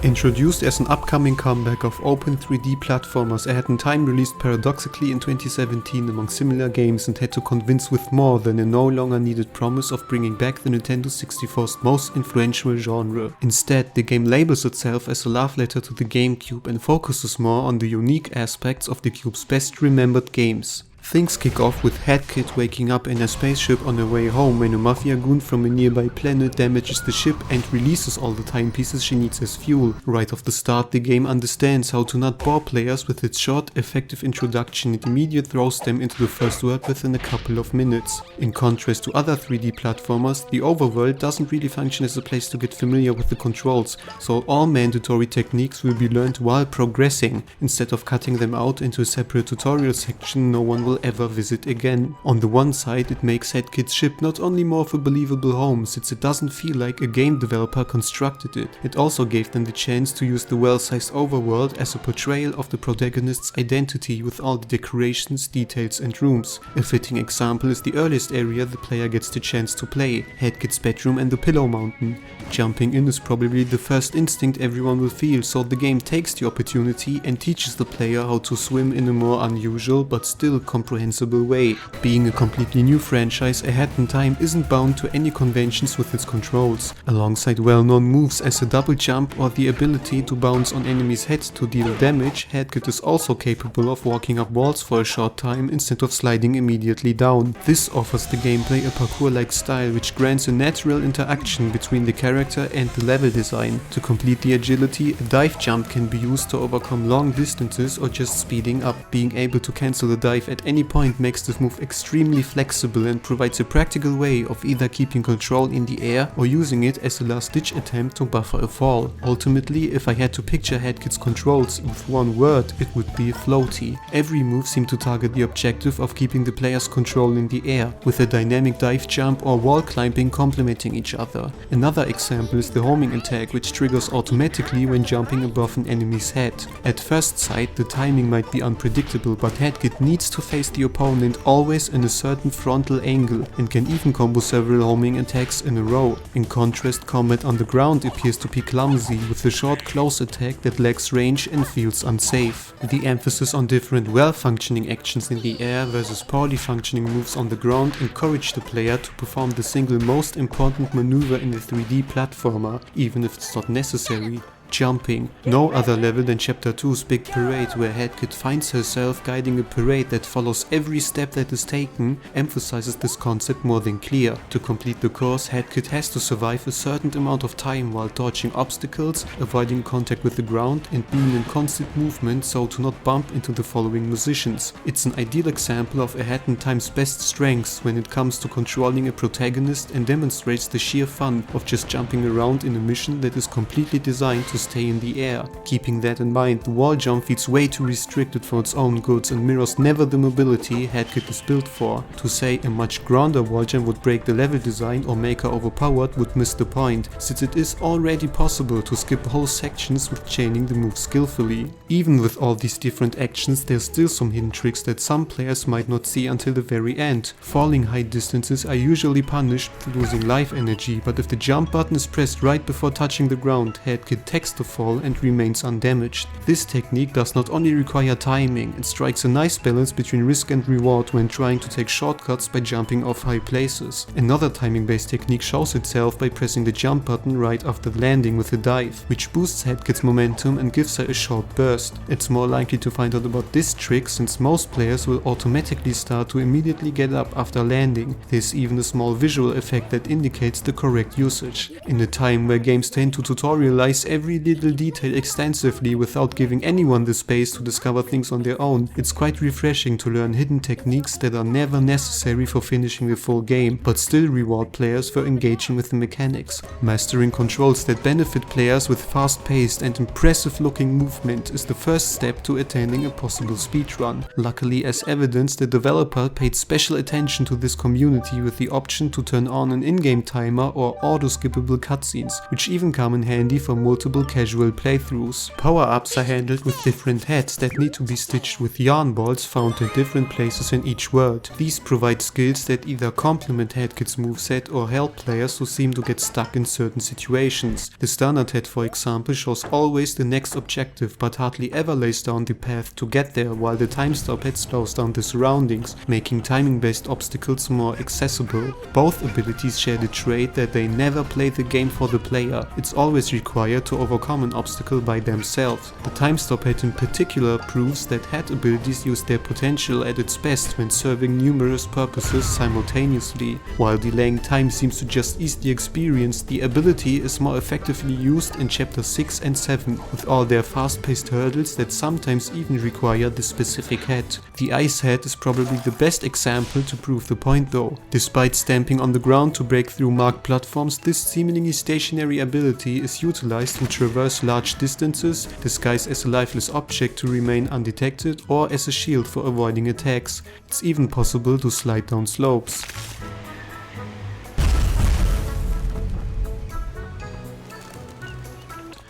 Introduced as an upcoming comeback of open 3D platformers, A Hat in Time released paradoxically in 2017 among similar games and had to convince with more than a no longer needed promise of bringing back the Nintendo 64's most influential genre. Instead, the game labels itself as a love letter to the GameCube and focuses more on the unique aspects of the Cube's best remembered games. Things kick off with Headkit waking up in a spaceship on her way home when a mafia goon from a nearby planet damages the ship and releases all the timepieces she needs as fuel. Right off the start, the game understands how to not bore players with its short, effective introduction and immediately throws them into the first world within a couple of minutes. In contrast to other 3D platformers, the overworld doesn't really function as a place to get familiar with the controls, so all mandatory techniques will be learned while progressing, instead of cutting them out into a separate tutorial section no one will ever visit again. On the one side, it makes Headkit's ship not only more of a believable home, since it doesn't feel like a game developer constructed it also gave them the chance to use the well-sized overworld as a portrayal of the protagonist's identity with all the decorations, details and rooms. A fitting example is the earliest area the player gets the chance to play, Headkit's bedroom and the Pillow Mountain. Jumping in is probably the first instinct everyone will feel, so the game takes the opportunity and teaches the player how to swim in a more unusual but still comprehensible way. Being a completely new franchise, A Hat in Time isn't bound to any conventions with its controls. Alongside well-known moves as a double jump or the ability to bounce on enemies' heads to deal damage, Headkit is also capable of walking up walls for a short time instead of sliding immediately down. This offers the gameplay a parkour-like style which grants a natural interaction between the character and the level design. To complete the agility, a dive jump can be used to overcome long distances or just speeding up. Being able to cancel a dive at any point makes this move extremely flexible and provides a practical way of either keeping control in the air or using it as a last-ditch attempt to buffer a fall. Ultimately, if I had to picture Headkit's controls with one word, it would be floaty. Every move seemed to target the objective of keeping the player's control in the air, with a dynamic dive jump or wall climbing complementing each other. Another example is the homing attack, which triggers automatically when jumping above an enemy's head. At first sight, the timing might be unpredictable, but Headkit needs to face the opponent always in a certain frontal angle and can even combo several homing attacks in a row. In contrast, combat on the ground appears to be clumsy, with a short close attack that lacks range and feels unsafe. The emphasis on different well-functioning actions in the air versus poorly functioning moves on the ground encourage the player to perform the single most important maneuver in a 3D platformer, even if it's not necessary: jumping. No other level than Chapter 2's Big Parade, where Headkit finds herself guiding a parade that follows every step that is taken, emphasizes this concept more than clear. To complete the course, Headkit has to survive a certain amount of time while dodging obstacles, avoiding contact with the ground and being in constant movement so to not bump into the following musicians. It's an ideal example of A Hat in Time's best strengths when it comes to controlling a protagonist and demonstrates the sheer fun of just jumping around in a mission that is completely designed to stay in the air. Keeping that in mind, the wall jump feels way too restricted for its own goods and mirrors never the mobility Headkit is built for. To say a much grander wall jump would break the level design or make her overpowered would miss the point, since it is already possible to skip whole sections with chaining the move skillfully. Even with all these different actions, there's still some hidden tricks that some players might not see until the very end. Falling high distances are usually punished with losing life energy, but if the jump button is pressed right before touching the ground, Headkit takes the fall and remains undamaged. This technique does not only require timing, it strikes a nice balance between risk and reward when trying to take shortcuts by jumping off high places. Another timing-based technique shows itself by pressing the jump button right after landing with a dive, which boosts Headkit's momentum and gives her a short burst. It's more likely to find out about this trick since most players will automatically start to immediately get up after landing. There's even a small visual effect that indicates the correct usage. In a time where games tend to tutorialize every little detail extensively without giving anyone the space to discover things on their own, it's quite refreshing to learn hidden techniques that are never necessary for finishing the full game, but still reward players for engaging with the mechanics. Mastering controls that benefit players with fast-paced and impressive-looking movement is the first step to attaining a possible speedrun. Luckily, as evidence, the developer paid special attention to this community with the option to turn on an in-game timer or auto-skippable cutscenes, which even come in handy for multiple full casual playthroughs. Power-ups are handled with different heads that need to be stitched with yarn balls found in different places in each world. These provide skills that either complement Headkit's moveset or help players who seem to get stuck in certain situations. The standard head, for example, shows always the next objective but hardly ever lays down the path to get there, while the time stop head slows down the surroundings, making timing-based obstacles more accessible. Both abilities share the trait that they never play the game for the player. It's always required to overcome an obstacle by themselves. The time stop head in particular proves that head abilities use their potential at its best when serving numerous purposes simultaneously. While delaying time seems to just ease the experience, the ability is more effectively used in Chapter 6 and 7, with all their fast-paced hurdles that sometimes even require the specific head. The ice head is probably the best example to prove the point though. Despite stamping on the ground to break through marked platforms, this seemingly stationary ability is utilized to traverse large distances, disguise as a lifeless object to remain undetected, or as a shield for avoiding attacks. It's even possible to slide down slopes.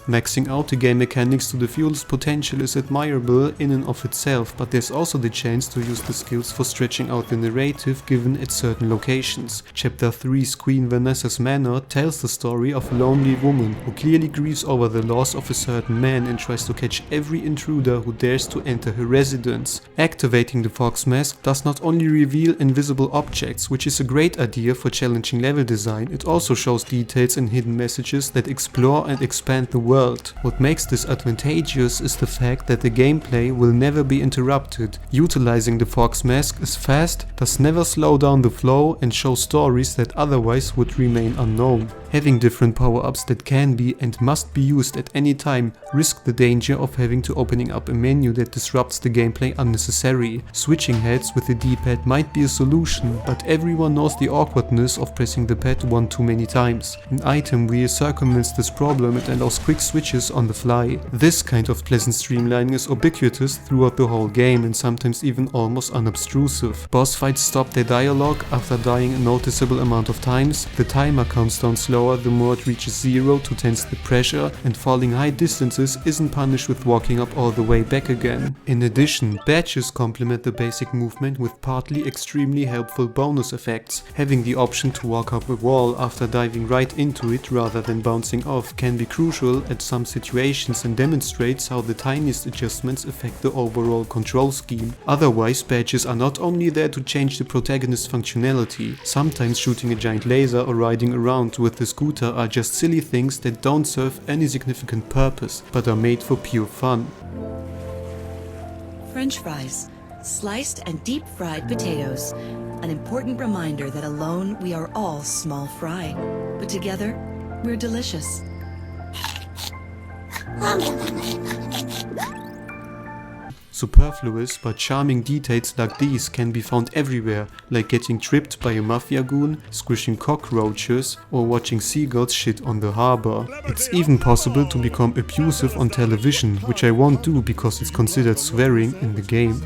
Maxing out the game mechanics to the fullest potential is admirable in and of itself, but there's also the chance to use the skills for stretching out the narrative given at certain locations. Chapter 3's Queen Vanessa's Manor tells the story of a lonely woman who clearly grieves over the loss of a certain man and tries to catch every intruder who dares to enter her residence. Activating the Fox Mask does not only reveal invisible objects, which is a great idea for challenging level design, it also shows details and hidden messages that explore and expand the world. What makes this advantageous is the fact that the gameplay will never be interrupted. Utilizing the Fox Mask is fast, does never slow down the flow, and shows stories that otherwise would remain unknown. Having different power-ups that can be and must be used at any time risk the danger of having to opening up a menu that disrupts the gameplay unnecessarily. Switching heads with the D-pad might be a solution, but everyone knows the awkwardness of pressing the pad one too many times. An item wheel circumvents this problem and allows quick switches on the fly. This kind of pleasant streamlining is ubiquitous throughout the whole game and sometimes even almost unobtrusive. Boss fights stop their dialogue after dying a noticeable amount of times, the timer counts down slower the more it reaches 0 to tense the pressure, and falling high distances isn't punished with walking up all the way back again. In addition, badges complement the basic movement with partly extremely helpful bonus effects. Having the option to walk up a wall after diving right into it rather than bouncing off can be crucial at some situations and demonstrates how the tiniest adjustments affect the overall control scheme. Otherwise, badges are not only there to change the protagonist's functionality. Sometimes shooting a giant laser or riding around with the scooter are just silly things that don't serve any significant purpose, but are made for pure fun. French fries, sliced and deep-fried potatoes. An important reminder that alone we are all small fry, but together we're delicious. Superfluous but charming details like these can be found everywhere, like getting tripped by a mafia goon, squishing cockroaches, or watching seagulls shit on the harbor. It's even possible to become abusive on television, which I won't do because it's considered swearing in the game.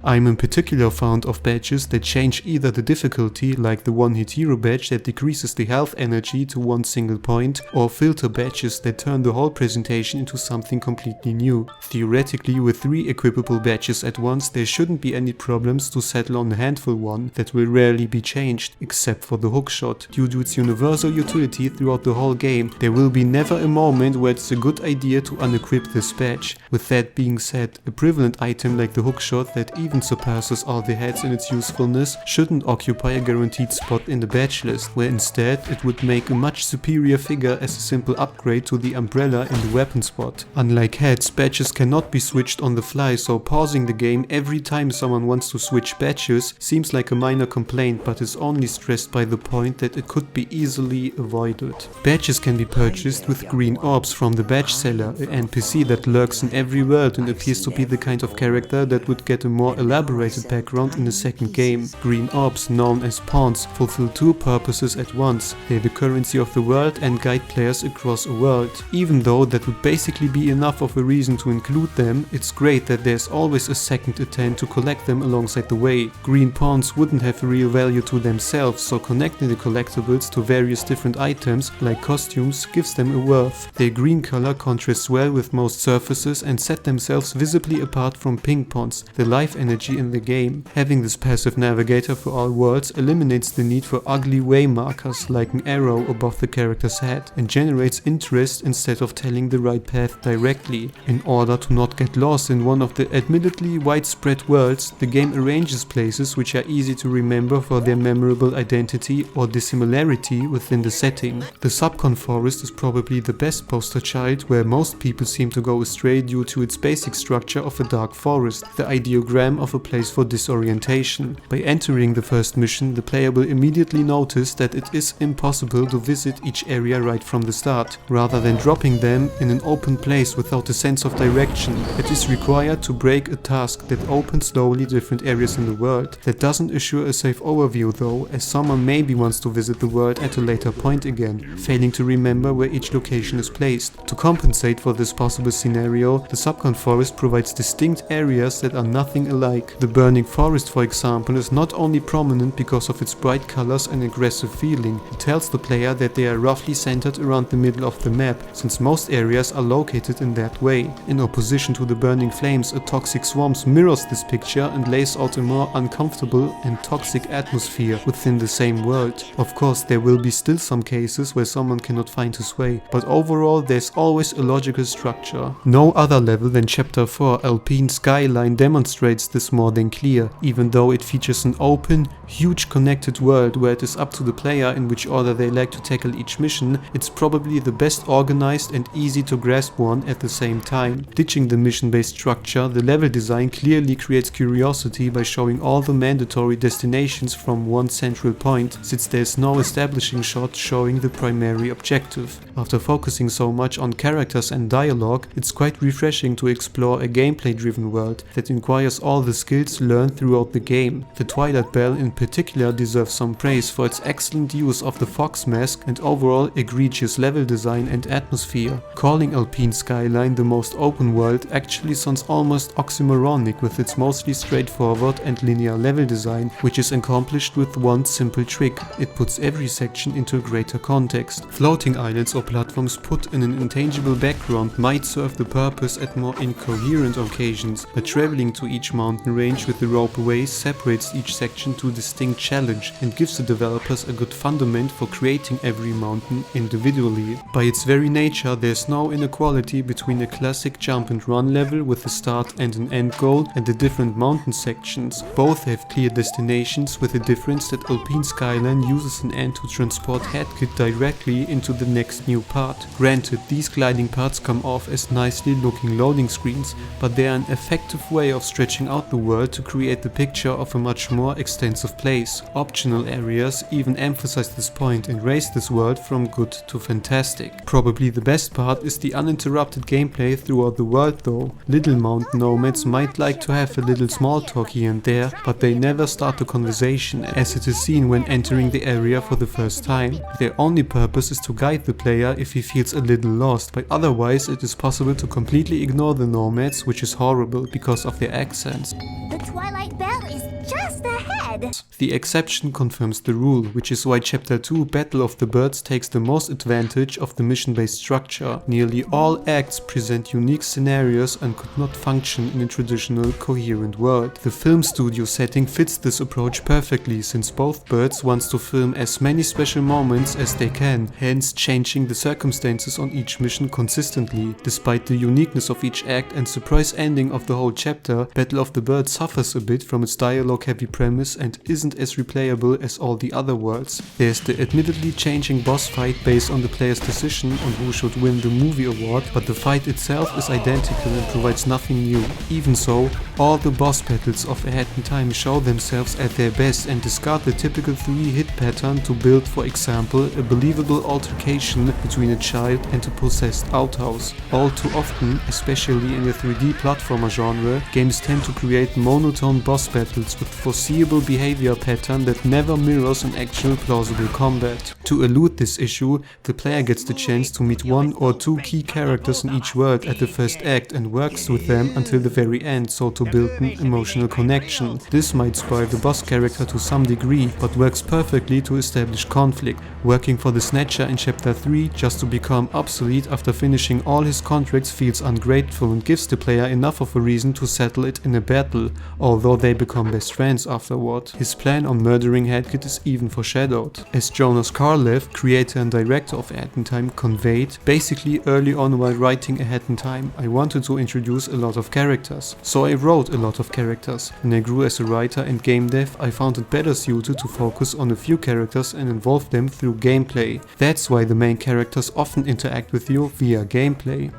I'm in particular fond of badges that change either the difficulty, like the one-hit hero badge that decreases the health energy to one single point, or filter badges that turn the whole presentation into something completely new. Theoretically, with 3 equipable badges at once, there shouldn't be any problems to settle on a handful one that will rarely be changed, except for the hookshot. Due to its universal utility throughout the whole game, there will be never a moment where it's a good idea to unequip this badge. With that being said, a prevalent item like the hookshot that even surpasses all the heads in its usefulness shouldn't occupy a guaranteed spot in the badge list, where instead it would make a much superior figure as a simple upgrade to the umbrella in the weapon spot. Unlike heads, badges cannot be switched on the fly, so pausing the game every time someone wants to switch badges seems like a minor complaint, but is only stressed by the point that it could be easily avoided. Badges can be purchased with green orbs from the badge seller, an NPC that lurks in every world and appears to be the kind of character that would get a more elaborated background in the second game. Green orbs, known as pawns, fulfill two purposes at once. They're the currency of the world and guide players across a world. Even though that would basically be enough of a reason to include them, it's great that there's always a second attempt to collect them alongside the way. Green pawns wouldn't have a real value to themselves, so connecting the collectibles to various different items, like costumes, gives them a worth. Their green color contrasts well with most surfaces and set themselves visibly apart from pink pawns, the life energy in the game. Having this passive navigator for all worlds eliminates the need for ugly way markers like an arrow above the character's head and generates interest instead of telling the right path directly. In order to not get lost in one of the admittedly widespread worlds, the game arranges places which are easy to remember for their memorable identity or dissimilarity within the setting. The Subcon Forest is probably the best poster child, where most people seem to go astray due to its basic structure of a dark forest, the ideogram of a place for disorientation. By entering the first mission, the player will immediately notice that it is impossible to visit each area right from the start. Rather than dropping them in an open place without a sense of direction, it is required to break a task that opens slowly different areas in the world. That doesn't assure a safe overview though, as someone maybe wants to visit the world at a later point again, failing to remember where each location is placed. To compensate for this possible scenario, the Subcon Forest provides distinct areas that are nothing alike. The Burning Forest, for example, is not only prominent because of its bright colors and aggressive feeling, it tells the player that they are roughly centered around the middle of the map, since most areas are located in that way. In opposition to the Burning Flames, a Toxic Swarms mirrors this picture and lays out a more uncomfortable and toxic atmosphere within the same world. Of course, there will be still some cases where someone cannot find his way, but overall there's always a logical structure. No other level than Chapter 4 Alpine Skyline demonstrates this more than clear, even though it features an open, huge connected world where it is up to the player in which order they like to tackle each mission. It's probably the best organized and easy to grasp one at the same time. Ditching the mission-based structure, the level design clearly creates curiosity by showing all the mandatory destinations from one central point, since there's no establishing shot showing the primary objective. After focusing so much on characters and dialogue, it's quite refreshing to explore a gameplay-driven world that requires all the skills learned throughout the game. The Twilight Bell in particular deserves some praise for its excellent use of the Fox mask and overall egregious level design and atmosphere. Calling Alpine Skyline the most open world actually sounds almost oxymoronic with its mostly straightforward and linear level design, which is accomplished with one simple trick: it puts every section into a greater context. Floating islands or platforms put in an intangible background might serve the purpose at more incoherent occasions, but traveling to each mountain range with the ropeways separates each section to a distinct challenge and gives the developers a good fundament for creating every mountain individually. By its very nature, there's no inequality between a classic jump and run level with a start and an end goal and the different mountain sections. Both have clear destinations, with the difference that Alpine Skyline uses an end to transport Headkit directly into the next new part. Granted, these gliding parts come off as nicely looking loading screens, but they are an effective way of stretching out the world to create the picture of a much more extensive place. Optional areas even emphasize this point and raise this world from good to fantastic. Probably the best part is the uninterrupted gameplay throughout the world though. Little mountain nomads might like to have a little small talk here and there, but they never start a conversation, as it is seen when entering the area for the first time. Their only purpose is to guide the player if he feels a little lost, but otherwise it is possible to completely ignore the nomads, which is horrible because of their accents. The Twilight Bell is just ahead. The exception confirms the rule, which is why Chapter 2 Battle of the Birds takes the most advantage of the mission-based structure. Nearly all acts present unique scenarios and could not function in a traditional coherent world. The film studio setting fits this approach perfectly, since both birds wants to film as many special moments as they can, hence changing the circumstances on each mission consistently. Despite the uniqueness of each act and surprise ending of the whole chapter, Battle of the Birds suffers a bit from its dialogue-heavy premise and isn't as replayable as all the other worlds. There's the admittedly changing boss fight based on the player's decision on who should win the movie award, but the fight itself is identical and provides nothing new. Even so, all the boss battles of A Hat in Time show themselves at their best and discard the typical 3-hit pattern to build, for example, a believable altercation between a child and a possessed outhouse. All too often, especially in the 3D platformer genre, games tend to create monotone boss battles with foreseeable behavior pattern that never mirrors an actual plausible combat. To elude this issue, the player gets the chance to meet 1 or 2 key characters in each world at the first act and works with them until the very end, so to build an emotional connection. This might spoil the boss character to some degree, but works perfectly to establish conflict, working for the Snatcher in Chapter 3 just to become obsolete after finishing all his contracts feels ungrateful and gives the player enough of a reason to settle it in a battle, although they become best friends afterward. His plan on murdering Headkit is even foreshadowed. As Jonas Karlev, creator and director of A Hat in Time, conveyed, basically early on while writing A Hat in Time, I wanted to introduce a lot of characters. So I wrote a lot of characters. When I grew as a writer and game dev, I found it better suited to focus on a few characters and involve them through gameplay. That's why the main characters often interact with you via gameplay.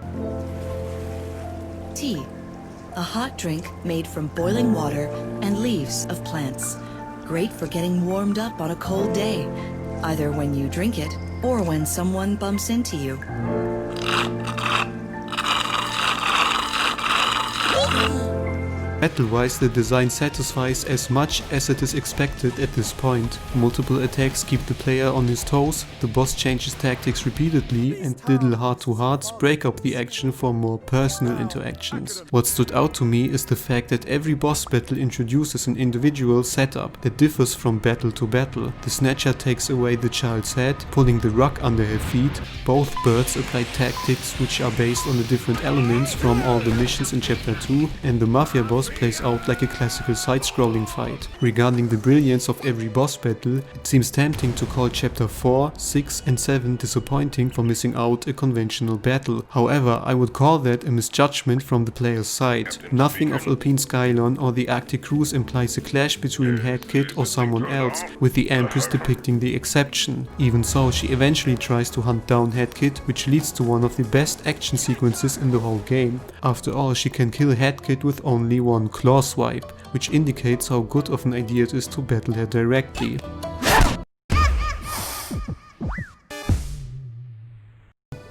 Tea, a hot drink made from boiling water and leaves of plants. Great for getting warmed up on a cold day, either when you drink it or when someone bumps into you. Battle-wise, the design satisfies as much as it is expected at this point. Multiple attacks keep the player on his toes, the boss changes tactics repeatedly, and little heart-to-hearts break up the action for more personal interactions. What stood out to me is the fact that every boss battle introduces an individual setup that differs from battle to battle. The Snatcher takes away the child's head, pulling the rug under her feet. Both birds apply tactics which are based on the different elements from all the missions in Chapter 2, and the Mafia boss plays out like a classical side-scrolling fight. Regarding the brilliance of every boss battle, it seems tempting to call Chapter 4, 6 and 7 disappointing for missing out a conventional battle. However, I would call that a misjudgment from the player's side. Nothing of Alpine Skylon or the Arctic Cruise implies a clash between Headkit or someone else, with the Empress depicting the exception. Even so, she eventually tries to hunt down Headkit, which leads to one of the best action sequences in the whole game. After all, she can kill Headkit with only one claw swipe, which indicates how good of an idea it is to battle her directly.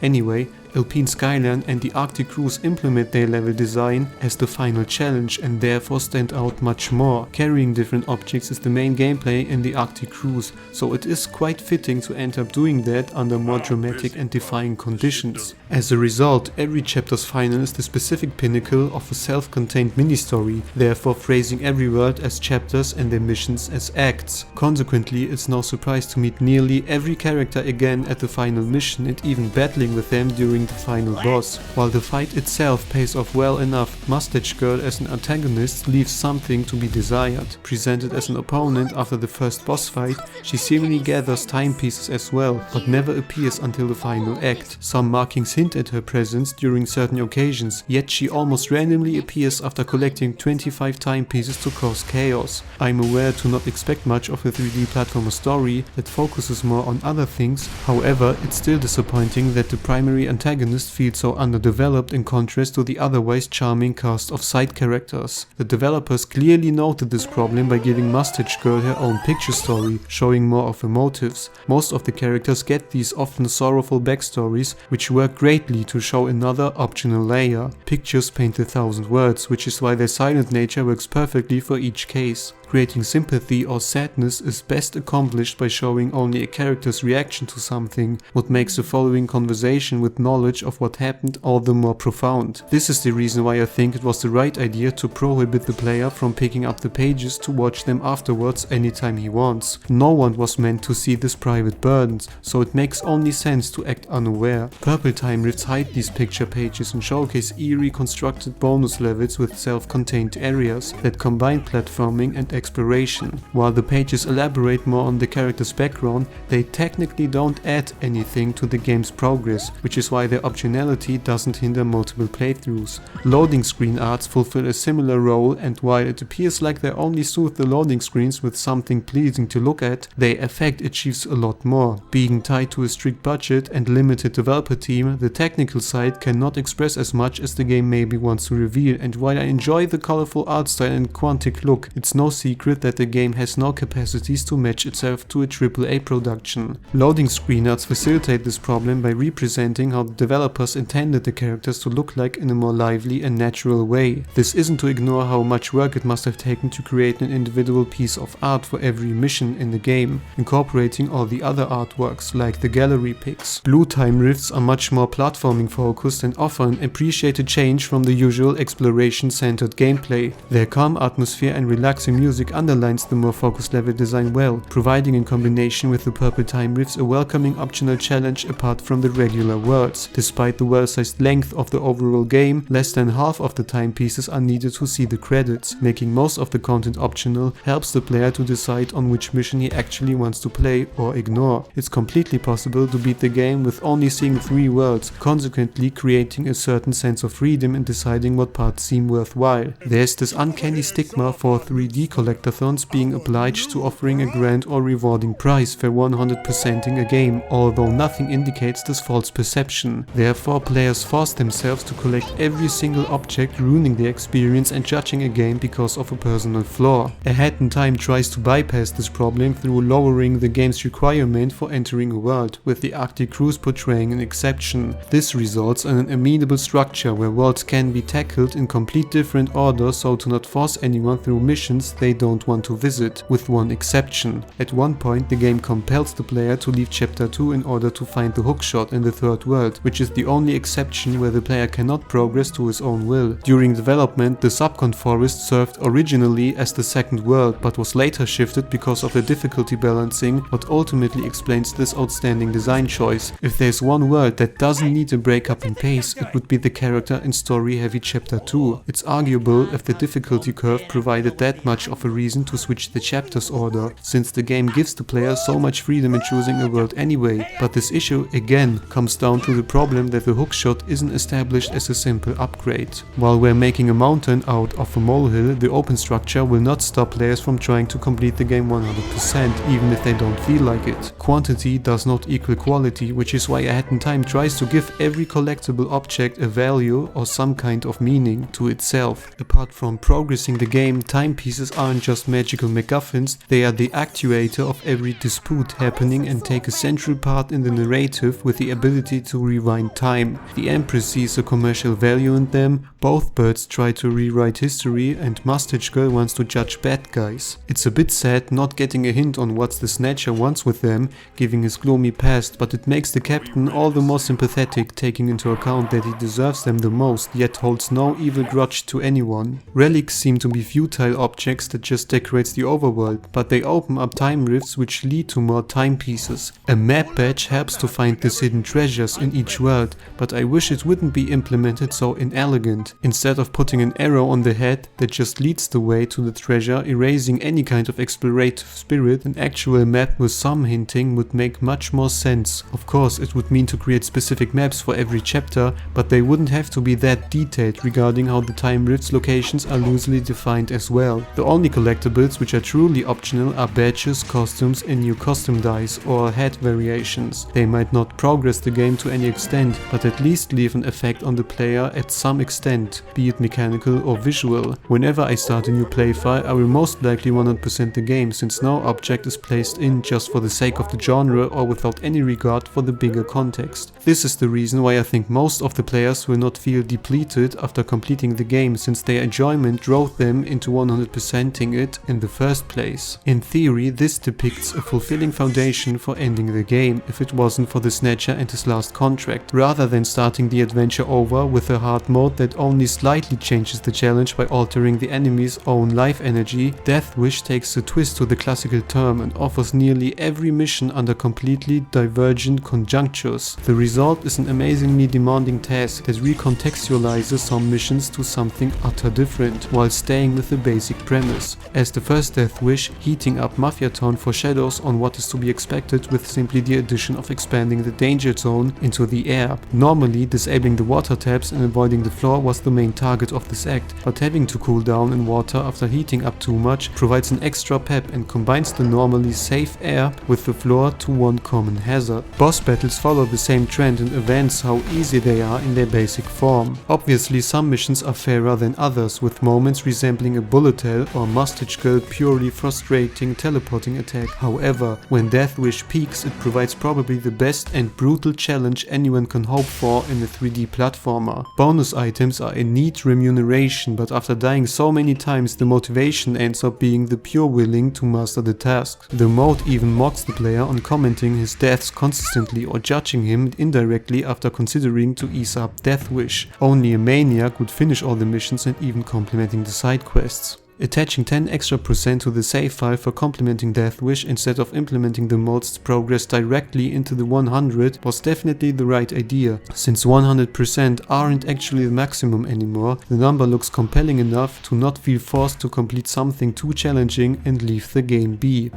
Anyway, Alpine Skyline and the Arctic Cruise implement their level design as the final challenge and therefore stand out much more. Carrying different objects is the main gameplay in the Arctic Cruise, so it is quite fitting to end up doing that under more dramatic and defying conditions. As a result, every chapter's final is the specific pinnacle of a self-contained mini-story, therefore phrasing every world as chapters and their missions as acts. Consequently, it's no surprise to meet nearly every character again at the final mission and even battling with them during the final boss. While the fight itself pays off well enough, Mustache Girl as an antagonist leaves something to be desired. Presented as an opponent after the first boss fight, she seemingly gathers timepieces as well, but never appears until the final act. Some markings hint at her presence during certain occasions, yet she almost randomly appears after collecting 25 timepieces to cause chaos. I'm aware to not expect much of a 3D platformer story that focuses more on other things, however, it's still disappointing that the primary antagonist feels so underdeveloped in contrast to the otherwise charming cast of side characters. The developers clearly noted this problem by giving Mustache Girl her own picture story, showing more of her motives. Most of the characters get these often sorrowful backstories, which work greatly to show another optional layer. Pictures paint 1,000 words, which is why their silent nature works perfectly for each case. Creating sympathy or sadness is best accomplished by showing only a character's reaction to something, what makes the following conversation with knowledge of what happened all the more profound. This is the reason why I think it was the right idea to prohibit the player from picking up the pages to watch them afterwards anytime he wants. No one was meant to see this private burdens, so it makes only sense to act unaware. Purple Time Rifts hide these picture pages and showcase eerie constructed bonus levels with self-contained areas that combine platforming and exploration. While the pages elaborate more on the character's background, they technically don't add anything to the game's progress, which is why their optionality doesn't hinder multiple playthroughs. Loading screen arts fulfill a similar role, and while it appears like they only soothe the loading screens with something pleasing to look at, their effect achieves a lot more. Being tied to a strict budget and limited developer team, the technical side cannot express as much as the game maybe wants to reveal, and while I enjoy the colorful art style and quantic look, it's no secret that the game has no capacities to match itself to a AAA production. Loading screen arts facilitate this problem by representing how the developers intended the characters to look like in a more lively and natural way. This isn't to ignore how much work it must have taken to create an individual piece of art for every mission in the game, incorporating all the other artworks like the gallery pics. Blue Time Rifts are much more platforming focused and offer an appreciated change from the usual exploration-centered gameplay. Their calm atmosphere and relaxing music underlines the more focused level design well, providing in combination with the Purple Time Rifts a welcoming optional challenge apart from the regular worlds. Despite the well-sized length of the overall game, less than half of the timepieces are needed to see the credits. Making most of the content optional helps the player to decide on which mission he actually wants to play or ignore. It's completely possible to beat the game with only seeing 3 worlds, consequently creating a certain sense of freedom in deciding what parts seem worthwhile. There's this uncanny stigma for 3D collectathons being obliged to offering a grand or rewarding prize for 100%ing a game, although nothing indicates this false perception. Therefore, players force themselves to collect every single object, ruining their experience and judging a game because of a personal flaw. A Hat in Time tries to bypass this problem through lowering the game's requirement for entering a world, with the Arctic Cruise portraying an exception. This results in an amenable structure where worlds can be tackled in complete different order so to not force anyone through missions they don't want to visit, with one exception. At one point the game compels the player to leave chapter 2 in order to find the hookshot in the third world, which is the only exception where the player cannot progress to his own will. During development, the Subcon Forest served originally as the second world, but was later shifted because of the difficulty balancing, what ultimately explains this outstanding design choice. If there's one world that doesn't need a breakup in pace, it would be the character and story heavy chapter 2. It's arguable if the difficulty curve provided that much of a reason to switch the chapters order, since the game gives the player so much freedom in choosing a world anyway, but this issue again comes down to the problem that the hookshot isn't established as a simple upgrade. While we're making a mountain out of a molehill, the open structure will not stop players from trying to complete the game 100%, even if they don't feel like it. Quantity does not equal quality, which is why A Hat in Time tries to give every collectible object a value or some kind of meaning to itself. Apart from progressing the game, timepieces aren't just magical MacGuffins, they are the actuator of every dispute happening and take a central part in the narrative with the ability to rewind time. The Empress sees a commercial value in them, both birds try to rewrite history, and Mustache Girl wants to judge bad guys. It's a bit sad not getting a hint on what the Snatcher wants with them, giving his gloomy past, but it makes the captain all the more sympathetic, taking into account that he deserves them the most, yet holds no evil grudge to anyone. Relics seem to be futile objects that just decorates the overworld, but they open up time rifts which lead to more timepieces. A map badge helps to find these hidden treasures in each world, but I wish it wouldn't be implemented so inelegant. Instead of putting an arrow on the head that just leads the way to the treasure, erasing any kind of explorative spirit, an actual map with some hinting would make much more sense. Of course, it would mean to create specific maps for every chapter, but they wouldn't have to be that detailed regarding how the time rifts locations are loosely defined as well. The only collectibles which are truly optional are badges, costumes and new costume dice or head variations. They might not progress the game to any extent, but at least leave an effect on the player at some extent, be it mechanical or visual. Whenever I start a new playfile, I will most likely 100% the game, since no object is placed in just for the sake of the genre or without any regard for the bigger context. This is the reason why I think most of the players will not feel depleted after completing the game, since their enjoyment drove them into 100%ing it in the first place. In theory, this depicts a fulfilling foundation for ending the game, if it wasn't for the Snatcher and his last contract. Rather than starting the adventure over with a hard mode that only slightly changes the challenge by altering the enemy's own life energy, Death Wish takes a twist to the classical term and offers nearly every mission under completely divergent conjunctures. The result is an amazingly demanding task that recontextualizes some missions to something utter different, while staying with the basic premise. players. As the first Death Wish, heating up Mafia Town foreshadows on what is to be expected with simply the addition of expanding the danger zone into the air. Normally, disabling the water taps and avoiding the floor was the main target of this act, but having to cool down in water after heating up too much provides an extra pep and combines the normally safe air with the floor to one common hazard. Boss battles follow the same trend and advance how easy they are in their basic form. Obviously, some missions are fairer than others, with moments resembling a bullet hell or Mustache Girl purely frustrating teleporting attack. However, when Death Wish peaks, it provides probably the best and brutal challenge anyone can hope for in a 3D platformer. Bonus items are a neat remuneration, but after dying so many times, the motivation ends up being the pure willing to master the task. The mode even mocks the player on commenting his deaths consistently or judging him indirectly after considering to ease up Death Wish. Only a maniac would finish all the missions and even complementing the side quests. Attaching 10% extra to the save file for complementing Death Wish instead of implementing the mode's progress directly into the 100 was definitely the right idea. Since 100% aren't actually the maximum anymore, the number looks compelling enough to not feel forced to complete something too challenging and leave the game be.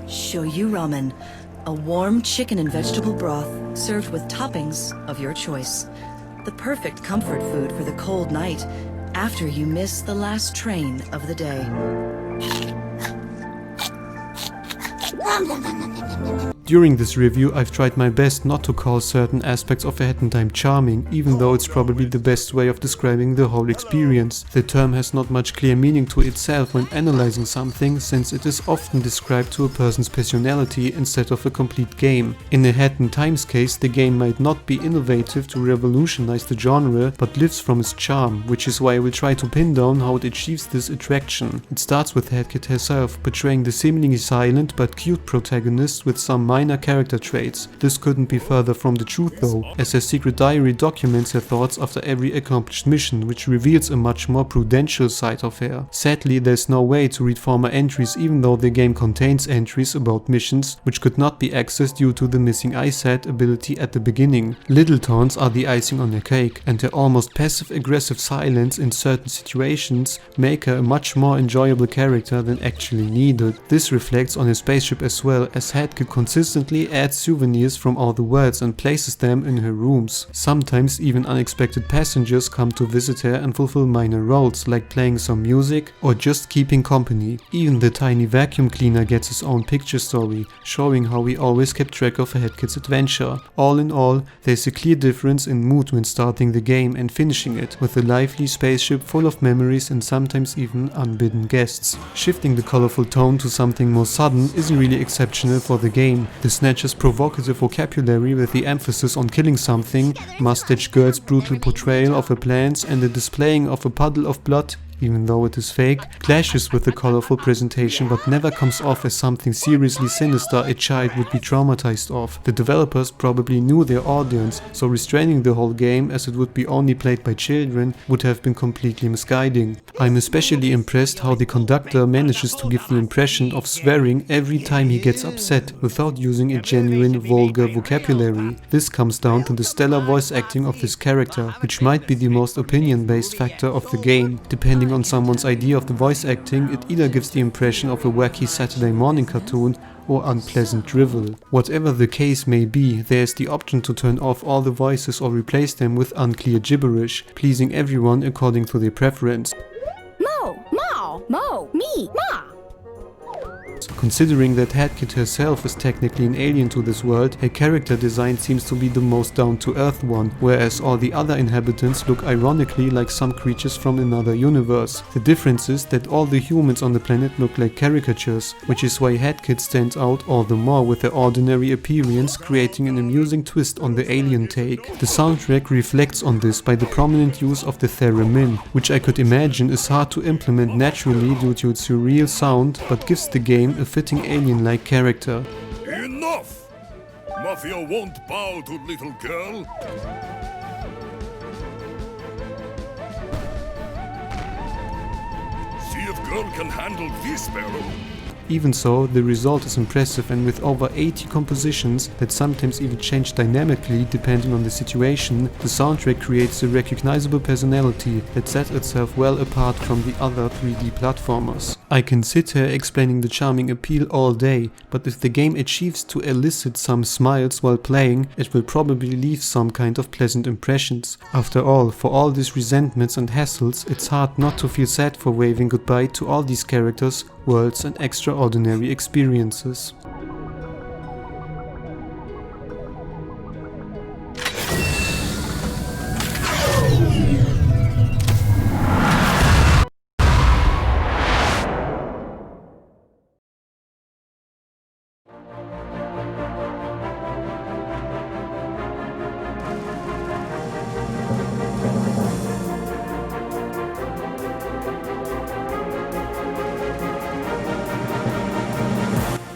Shoyu ramen, a warm chicken and vegetable broth served with toppings of your choice. The perfect comfort food for the cold night after you miss the last train of the day. During this review, I've tried my best not to call certain aspects of A Hat in Time charming, even though it's probably the best way of describing the whole experience. The term has not much clear meaning to itself when analyzing something, since it is often described to a person's personality instead of a complete game. In A Hat in Time's case, the game might not be innovative to revolutionize the genre, but lives from its charm, which is why I will try to pin down how it achieves this attraction. It starts with Headkit herself, portraying the seemingly silent but cute protagonist with some minor character traits. This couldn't be further from the truth though, as her secret diary documents her thoughts after every accomplished mission, which reveals a much more prudential side of her. Sadly, there's no way to read former entries, even though the game contains entries about missions which could not be accessed due to the missing eyesight ability at the beginning. Little taunts are the icing on her cake, and her almost passive-aggressive silence in certain situations make her a much more enjoyable character than actually needed. This reflects on her spaceship as well, as Headkit consistently adds souvenirs from all the worlds and places them in her rooms. Sometimes even unexpected passengers come to visit her and fulfill minor roles, like playing some music or just keeping company. Even the tiny vacuum cleaner gets his own picture story, showing how he always kept track of Headkit's adventure. All in all, there's a clear difference in mood when starting the game and finishing it, with a lively spaceship full of memories and sometimes even unbidden guests. Shifting the colorful tone to something more sudden isn't really exceptional for the game. The Snatcher's provocative vocabulary with the emphasis on killing something, Mustache Girl's brutal portrayal of her plans, and the displaying of a puddle of blood, even though it is fake, clashes with the colorful presentation but never comes off as something seriously sinister a child would be traumatized of. The developers probably knew their audience, so restraining the whole game as it would be only played by children would have been completely misguiding. I'm especially impressed how the conductor manages to give the impression of swearing every time he gets upset, without using a genuine vulgar vocabulary. This comes down to the stellar voice acting of this character, which might be the most opinion-based factor of the game. Depending on someone's idea of the voice acting, it either gives the impression of a wacky Saturday morning cartoon or unpleasant drivel. Whatever the case may be, there is the option to turn off all the voices or replace them with unclear gibberish, pleasing everyone according to their preference. Mo, Mao, Mo, me, Ma. Considering that Headkit herself is technically an alien to this world, her character design seems to be the most down-to-earth one, whereas all the other inhabitants look ironically like some creatures from another universe. The difference is that all the humans on the planet look like caricatures, which is why Headkit stands out all the more with her ordinary appearance, creating an amusing twist on the alien take. The soundtrack reflects on this by the prominent use of the theremin, which I could imagine is hard to implement naturally due to its surreal sound, but gives the game a fitting alien-like character. Enough! Mafia won't bow to little girl. See if girl can handle this barrel. Even so, the result is impressive, and with over 80 compositions that sometimes even change dynamically depending on the situation, the soundtrack creates a recognizable personality that sets itself well apart from the other 3D platformers. I can sit here explaining the charming appeal all day, but if the game achieves to elicit some smiles while playing, it will probably leave some kind of pleasant impressions. After all, for all these resentments and hassles, it's hard not to feel sad for waving goodbye to all these characters, worlds and extraordinary experiences.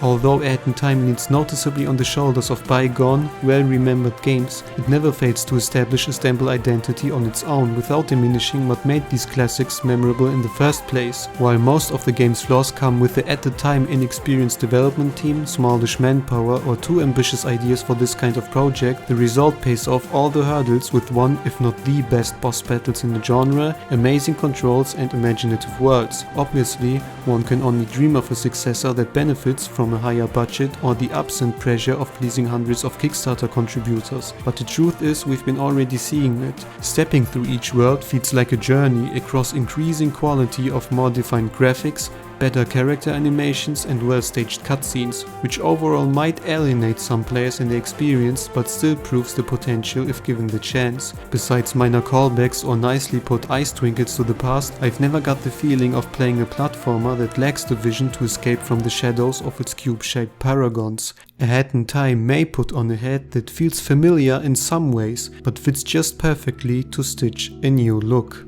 Although A Hat in Time leans noticeably on the shoulders of bygone, well-remembered games, it never fails to establish a stable identity on its own without diminishing what made these classics memorable in the first place. While most of the game's flaws come with the at the time inexperienced development team, smallish manpower or too ambitious ideas for this kind of project, the result pays off all the hurdles with one, if not the best boss battles in the genre, amazing controls and imaginative worlds. Obviously, one can only dream of a successor that benefits from a higher budget or the absent pressure of pleasing hundreds of Kickstarter contributors. But the truth is, we've been already seeing it. Stepping through each world feels like a journey across increasing quality of more defined graphics, better character animations and well-staged cutscenes, which overall might alienate some players in the experience but still proves the potential if given the chance. Besides minor callbacks or nicely put ice twinkles to the past, I've never got the feeling of playing a platformer that lacks the vision to escape from the shadows of its cube-shaped paragons. A Hat in Time may put on a head that feels familiar in some ways, but fits just perfectly to stitch a new look.